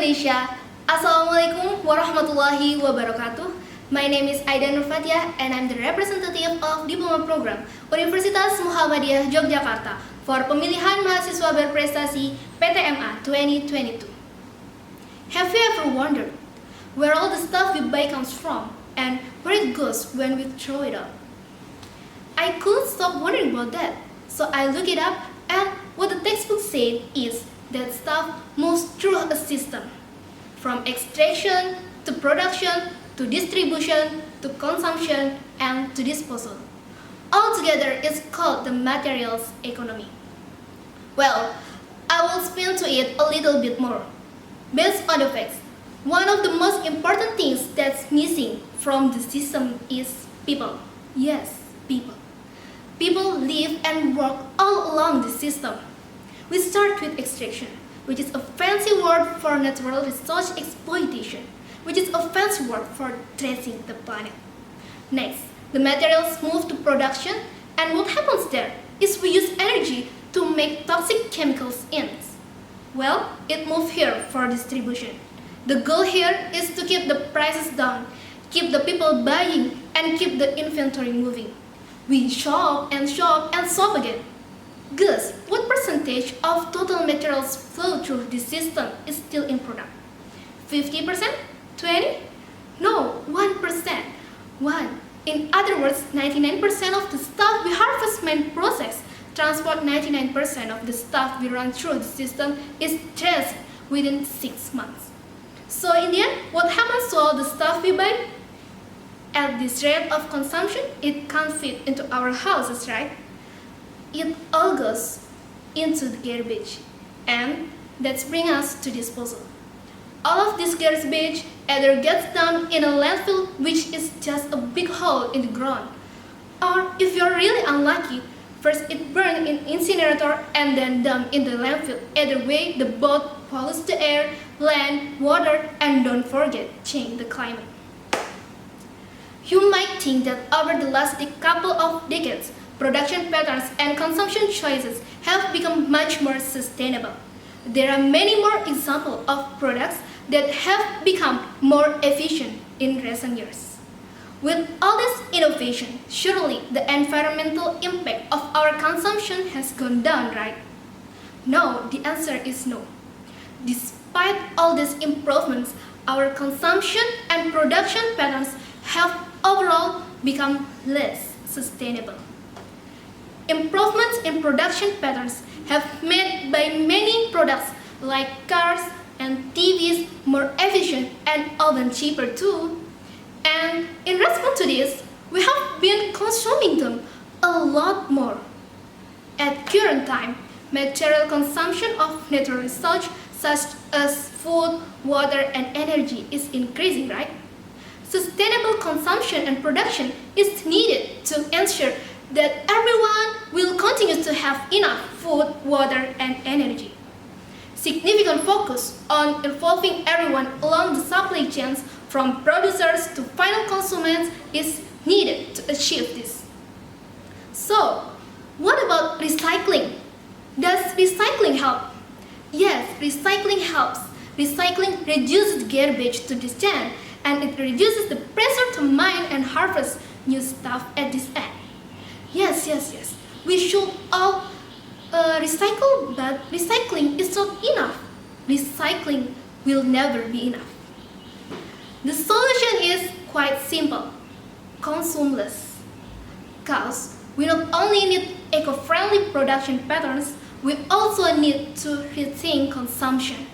Indonesia. Assalamualaikum warahmatullahi wabarakatuh. My name is Aida Nur Fathiyah and I'm the representative of Diploma Program Universitas Muhammadiyah Yogyakarta for Pemilihan Mahasiswa Berprestasi PTMA 2022. Have you ever wondered where all the stuff we buy comes from and where it goes when we throw it out? I couldn't stop wondering about that, so I looked it up, and what the textbook said is that stuff moves through a system, from extraction to production to distribution to consumption and to disposal. Altogether, it's called the materials economy. Well, I will spin to it a little bit more. Based on the facts, one of the most important things that's missing from the system is people. Yes, people. People live and work all along the system. We start with extraction, which is a fancy word for natural resource exploitation, which is a fancy word for tracing the planet. Next, the materials move to production, and what happens there is we use energy to make toxic chemicals in. Well, it moves here for distribution. The goal here is to keep the prices down, keep the people buying, and keep the inventory moving. We shop and shop and shop again. Guess what percentage of total materials flow through this system is still in product? 50%? 20? No, 1%. 1. In other words, 99% of the stuff we harvest, mine, process, transport 99% of the stuff we run through the system is traced within 6 months. So in the end, what happens to all the stuff we buy? At this rate of consumption, it can't fit into our houses, right? It all goes into the garbage, and that brings us to disposal. All of this garbage either gets dumped in a landfill, which is just a big hole in the ground, or if you're really unlucky, first it burned in incinerator and then dumped in the landfill. Either way, the both pollutes the air, land, water, and don't forget, change the climate. You might think that over the last couple of decades, production patterns and consumption choices have become much more sustainable. There are many more examples of products that have become more efficient in recent years. With all this innovation, surely the environmental impact of our consumption has gone down, right? No, the answer is no. Despite all these improvements, our consumption and production patterns have overall become less sustainable. Improvements in production patterns have made by many products like cars and TVs more efficient and often cheaper too. And in response to this, we have been consuming them a lot more. At current time, material consumption of natural resources such as food, water, and energy is increasing, right? Sustainable consumption and production is needed to ensure that everyone will continue to have enough food, water, and energy. Significant focus on involving everyone along the supply chains from producers to final consumers is needed to achieve this. So, what about recycling? Does recycling help? Yes, recycling helps. Recycling reduces garbage to this end, and it reduces the pressure to mine and harvest new stuff at this end. Yes. We should all recycle, but recycling is not enough. Recycling will never be enough. The solution is quite simple. Consume less. Because we not only need eco-friendly production patterns, we also need to rethink consumption.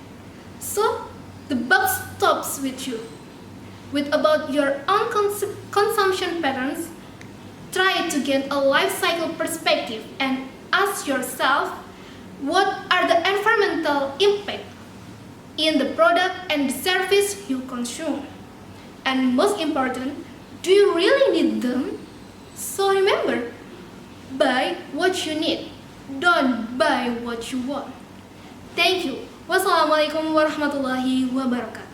So, the buck stops with you. With about your own consumption patterns, try to gain a life cycle perspective and ask yourself, what are the environmental impact in the product and the service you consume? And most important, do you really need them? So remember, buy what you need, don't buy what you want. Thank you. Wassalamualaikum warahmatullahi wabarakatuh.